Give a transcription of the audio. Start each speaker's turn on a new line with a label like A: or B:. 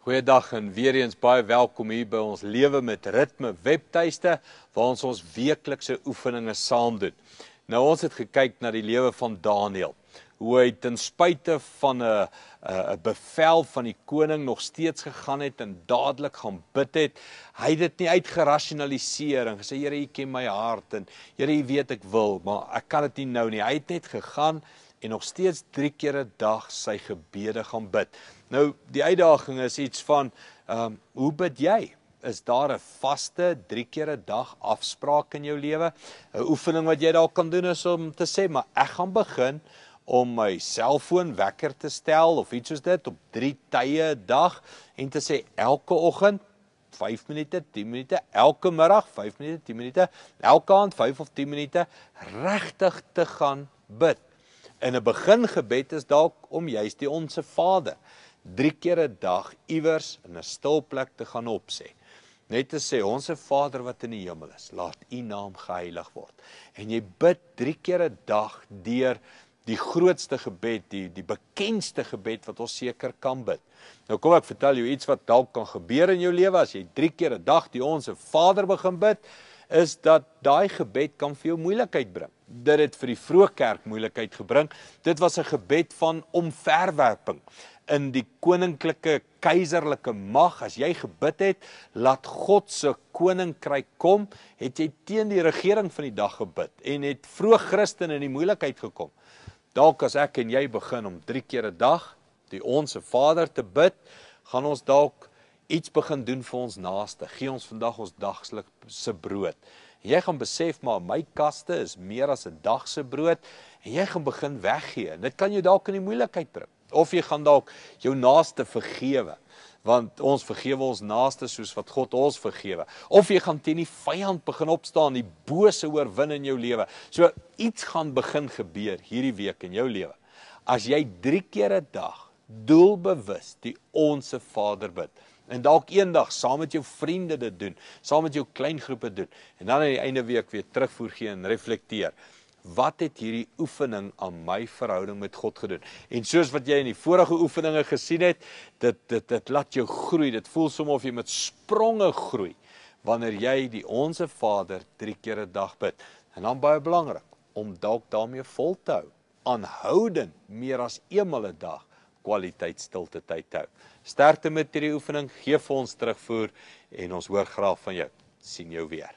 A: Goeiedag en weer eens baie welkom hier by ons Lewe met Ritme webtuiste waar ons weeklikse oefeninge saam doen. Nou ons het gekyk na die lewe van Daniël. Hoe hy ten spyte van 'n bevel van die koning nog steeds gegaan het en dadelik gaan bid het. Hy het dit nie uitgerasionaliseer en gesê, Here, U ken my hart en Here, U weet ek wil, maar ek kan dit nie nou nie. Hy het net gegaan en nog steeds 3 keer 'n dag sy gebede gaan bid. Nou, die uitdaging is iets van, hoe bid jy? Is daar 'n vaste 3 keer 'n dag afspraak in jou lewe? 'n Oefening wat jy dalk kan doen is om te sê, maar ek gaan begin om my selfoon wekker te stel of iets soos dit op 3 tye 'n dag en te sê elke oggend 5 minute, 10 minute, elke middag 5 minute, 10 minute, elke aand 5 of 10 minute regtig te gaan bid. En 'n begingebed is dalk om juist die Onse Vader 3 keer 'n dag iewers in 'n stil plek te gaan opsê. Net te sê, Onse Vader wat in die hemel is, laat U naam geheilig word. En jy bid 3 keer 'n dag deur die grootste gebed, die bekendste gebed wat ons seker kan bid. Nou kom ek vertel jou iets wat dalk kan gebeur in jou lewe as jy 3 keer 'n dag die Onse Vader begin bid, is dat daai gebed kan vir jou moeilikheid bring. Dit het vir die vroeë kerk moeilikheid gebring. Dit was 'n gebed van omverwerping in die koninklike, keizerlike mag. As jy gebid het, laat God se koninkryk kom, het jy teen die regering van die dag gebid en het vroeë Christene in die moeilikheid gekom. Dalk as ek en jy begin om 3 keer 'n dag die Onse Vader te bid, gaan ons dalk iets begin doen vir ons naaste. Gee ons vandag ons daglikse brood. En jy gaan besef, maar my kaste is meer as 'n dag se brood en jy gaan begin weggee. En dit kan jou dalk in die moeilikheid bring. Of jy gaan dalk jou naaste vergewe, want ons vergewe ons naaste soos wat God ons vergewe. Of jy gaan teen die vyand begin opstaan, die bose oorwin in jou lewe. So iets gaan begin gebeur hierdie week in jou lewe. As jy 3 keer 'n dag doelbewus die Onse Vader bid, en dalk eendag saam met jou vriende dit doen, saam met jou kleingroepe doen, en dan aan die einde week weer terugvoer gee en reflekteer. Wat het hierdie oefening aan my verhouding met God gedoen? En soos wat jy in die vorige oefeninge gesien het, dit laat jou groei. Dit voel soms of jy met spronge groei, wanneer jy die Onse Vader 3 keer 'n dag bid. En dan baie belangrik, om dalk daarmee vol te hou, aanhoudend meer as eenmal 'n dag, kwaliteit stilte tyd te hou. Sterkte met hierdie oefening, gee vir ons terugvoer, en ons hoor graag van jou. Sien jou weer.